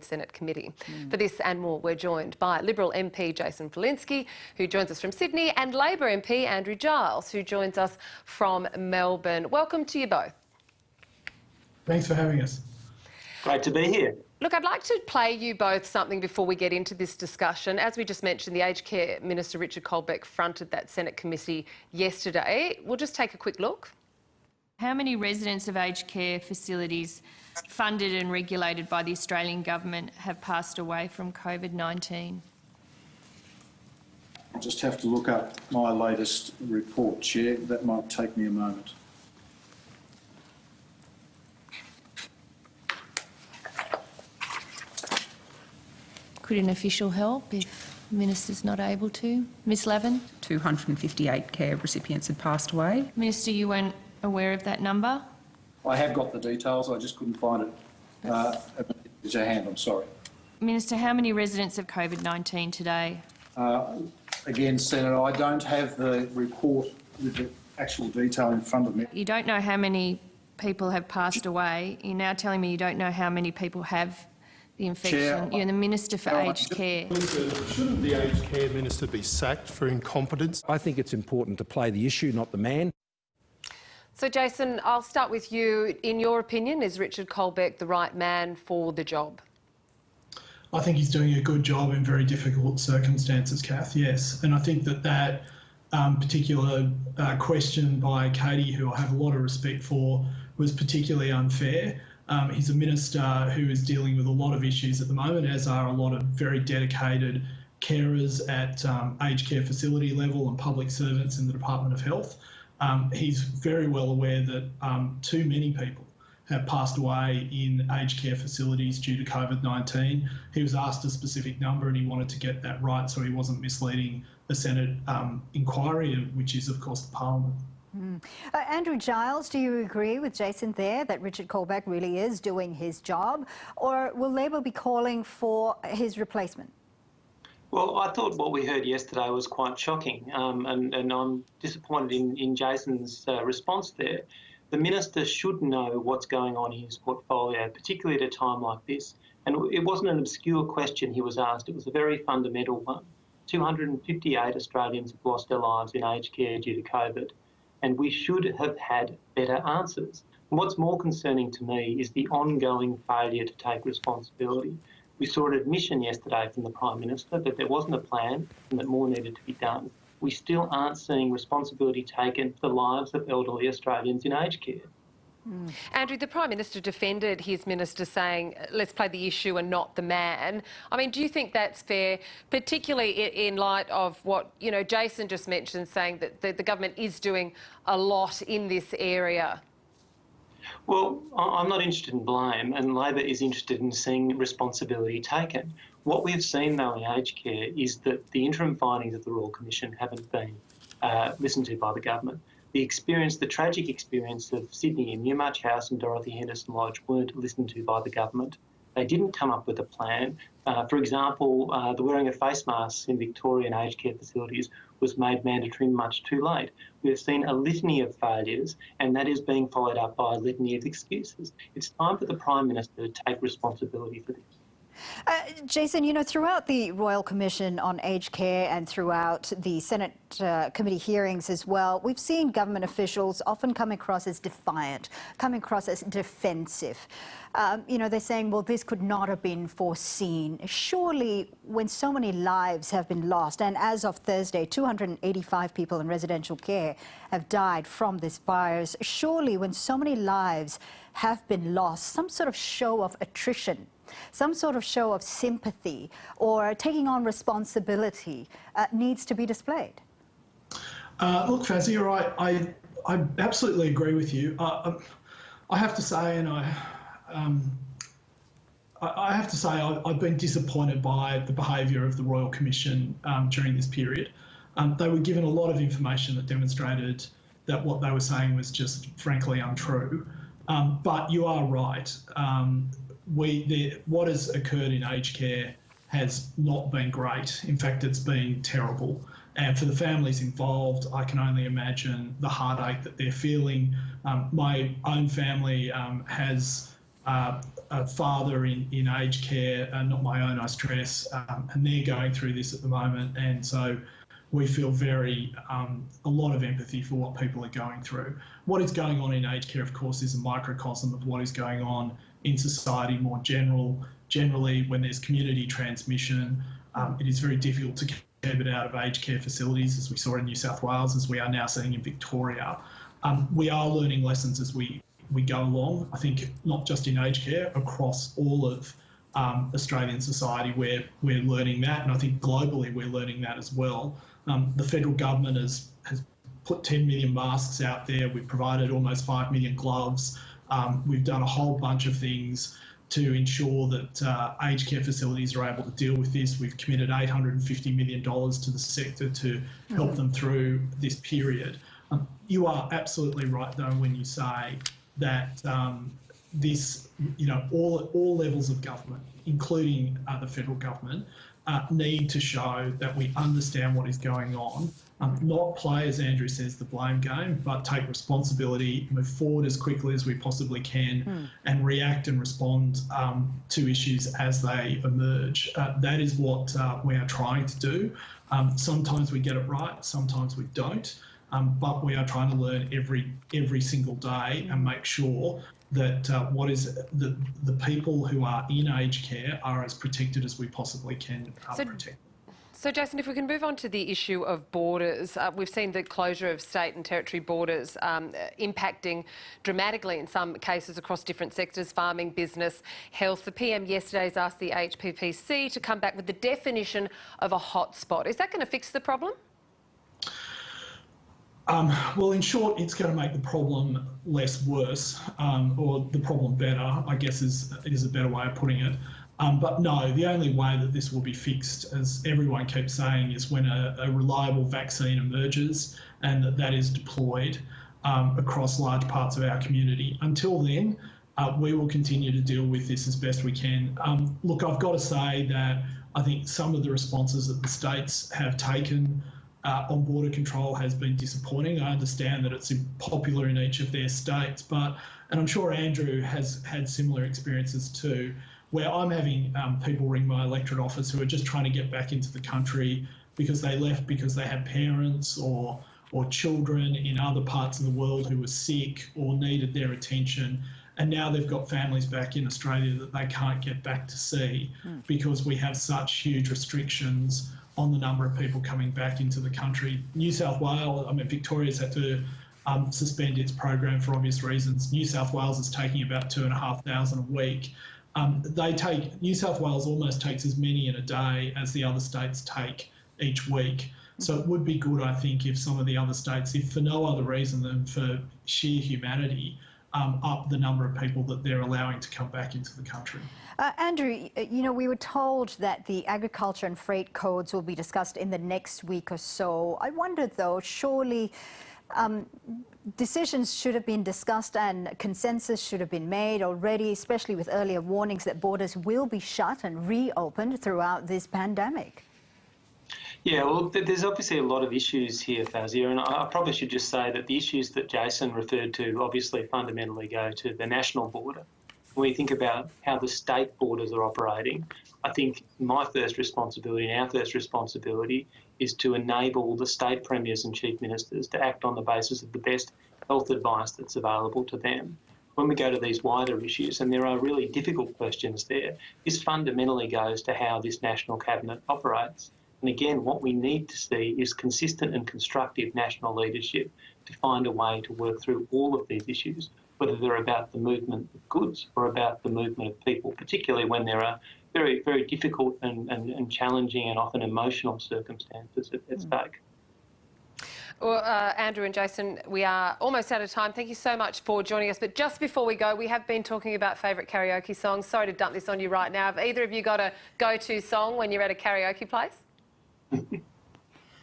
Senate committee. For this and more, we're joined by Liberal MP Jason Falinski, who joins us from Sydney, and Labor MP Andrew Giles, who joins us from Melbourne. Welcome to you both. Thanks for having us. Great to be here. Look, I'd like to play you both something before we get into this discussion. As we just mentioned, the Aged Care Minister Richard Colbeck fronted that Senate committee yesterday. We'll just take a quick look. How many residents of aged care facilities funded and regulated by the Australian government have passed away from COVID-19? I'll just have to look up my latest report, Chair. That might take me a moment. Could an official help if the Minister's not able to? Ms Lavin? 258 care recipients had passed away. Minister, you weren't aware of that number? I have got the details, I just couldn't find it at hand, I'm sorry. Minister, how many residents of COVID-19 today? Again, Senator, I don't have the report with the actual detail in front of me. You don't know how many people have passed away. You're now telling me you don't know how many people have the infection. Chair, You're the Minister for Aged Care. Shouldn't the Aged Care Minister be sacked for incompetence? I think it's important to play the issue, not the man. So, Jason, I'll start with you. In your opinion, is Richard Colbeck the right man for the job? I think he's doing a good job in very difficult circumstances, Kath, yes. And I think that particular question by Katie, who I have a lot of respect for, was particularly unfair. He's a minister who is dealing with a lot of issues at the moment, as are a lot of very dedicated carers at aged care facility level and public servants in the Department of Health. He's very well aware that too many people have passed away in aged care facilities due to COVID-19. He was asked a specific number and he wanted to get that right so he wasn't misleading the Senate inquiry, which is, of course, the Parliament. Andrew Giles, do you agree with Jason there that Richard Colbeck really is doing his job, or will Labor be calling for his replacement? Well, I thought what we heard yesterday was quite shocking, and I'm disappointed in Jason's response there. The Minister should know what's going on in his portfolio, particularly at a time like this. And it wasn't an obscure question he was asked, it was a very fundamental one. 258 Australians have lost their lives in aged care due to COVID, and we should have had better answers. And what's more concerning to me is the ongoing failure to take responsibility. We saw an admission yesterday from the Prime Minister that there wasn't a plan and that more needed to be done. We still aren't seeing responsibility taken for the lives of elderly Australians in aged care. Andrew, the Prime Minister defended his minister saying, let's play the issue and not the man. I mean, do you think that's fair, particularly in light of what, Jason just mentioned, saying that the government is doing a lot in this area? Well, I'm not interested in blame, and Labor is interested in seeing responsibility taken. What we've seen, though, in aged care is that the interim findings of the Royal Commission haven't been listened to by the government. The tragic experience of Sydney in Newmarch House and Dorothy Henderson Lodge weren't listened to by the government. They didn't come up with a plan. For example, the wearing of face masks in Victorian aged care facilities was made mandatory much too late. We've seen a litany of failures, and that is being followed up by a litany of excuses. It's time for the Prime Minister to take responsibility for this. Jason, throughout the Royal Commission on Aged Care and throughout the Senate committee hearings as well, we've seen government officials often come across as defiant, come across as defensive. They're saying, well, this could not have been foreseen. Surely, when so many lives have been lost, and as of Thursday, 285 people in residential care have died from this virus, surely when so many lives have been lost, some sort of show of attrition, some sort of show of sympathy or taking on responsibility needs to be displayed. Look, Faz, you're right. I absolutely agree with you. I have to say, and I have to say I've been disappointed by the behaviour of the Royal Commission during this period. They were given a lot of information that demonstrated that what they were saying was just frankly untrue. But you are right. What has occurred in aged care has not been great. In fact, it's been terrible. And for the families involved, I can only imagine the heartache that they're feeling. My own family has a father in aged care, not my own, I stress, and they're going through this at the moment. And so we feel a lot of empathy for what people are going through. What is going on in aged care, of course, is a microcosm of what is going on in society more generally. When there's community transmission, it is very difficult to keep it out of aged care facilities, as we saw in New South Wales, as we are now seeing in Victoria. We are learning lessons as we go along. I think not just in aged care, across all of Australian society, we're learning that, and I think globally we're learning that as well. The federal government has put 10 million masks out there. We've provided almost 5 million gloves. We've done a whole bunch of things to ensure that aged care facilities are able to deal with this. We've committed $850 million to the sector to help them through this period. You are absolutely right, though, when you say that this, all levels of government, including the federal government, need to show that we understand what is going on, not play, as Andrew says, the blame game, but take responsibility, move forward as quickly as we possibly can, and react and respond to issues as they emerge. That is what we are trying to do. Sometimes we get it right, sometimes we don't, but we are trying to learn every single day and make sure that the people who are in aged care are as protected as we possibly can protect. So, Jason, if we can move on to the issue of borders, we've seen the closure of state and territory borders impacting dramatically in some cases across different sectors, farming, business, health. The PM yesterday has asked the HPPC to come back with the definition of a hotspot. Is that going to fix the problem? Well, in short, it's going to make the problem less worse, or the problem better, I guess is a better way of putting it. But no, the only way that this will be fixed, as everyone keeps saying, is when a reliable vaccine emerges and that is deployed across large parts of our community. Until then, we will continue to deal with this as best we can. Look, I've got to say that I think some of the responses that the states have taken on border control has been disappointing. I understand that it's popular in each of their states, and I'm sure Andrew has had similar experiences too, where I'm having people ring my electorate office who are just trying to get back into the country because they left because they had parents or children in other parts of the world who were sick or needed their attention. And now they've got families back in Australia that they can't get back to see because we have such huge restrictions on the number of people coming back into the country. New South Wales, Victoria's had to suspend its program for obvious reasons. New South Wales is taking about 2,500 a week. New South Wales almost takes as many in a day as the other states take each week. So it would be good, I think, if some of the other states, if for no other reason than for sheer humanity, up the number of people that they're allowing to come back into the country. Andrew, we were told that the agriculture and freight codes will be discussed in the next week or so. I wonder, though, surely decisions should have been discussed and consensus should have been made already, especially with earlier warnings that borders will be shut and reopened throughout this pandemic. Yeah, well, there's obviously a lot of issues here, Fazia, and I probably should just say that the issues that Jason referred to obviously fundamentally go to the national border. When we think about how the state borders are operating, I think my first responsibility and our first responsibility is to enable the state premiers and chief ministers to act on the basis of the best health advice that's available to them. When we go to these wider issues, and there are really difficult questions there, this fundamentally goes to how this national cabinet operates. And again, what we need to see is consistent and constructive national leadership to find a way to work through all of these issues, whether they're about the movement of goods or about the movement of people, particularly when there are very, very difficult and challenging and often emotional circumstances at stake. Well, Andrew and Jason, we are almost out of time. Thank you so much for joining us. But just before we go, we have been talking about favourite karaoke songs. Sorry to dump this on you right now. Have either of you got a go-to song when you're at a karaoke place?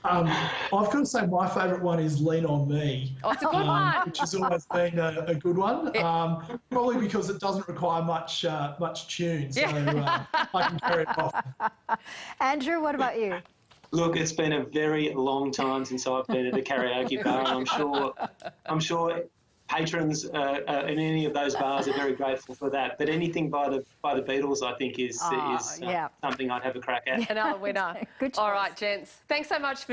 I've got to say my favourite one is Lean On Me. Oh, it's a good one. Which has always been a good one, probably because it doesn't require much tune, so I can carry it off. Andrew, what about you? Look, it's been a very long time since I've been at a karaoke bar, and I'm sure patrons in any of those bars are very grateful for that. But anything by the Beatles, I think, is yeah. something I'd have a crack at. Another winner. Good choice. All right, gents. Thanks so much for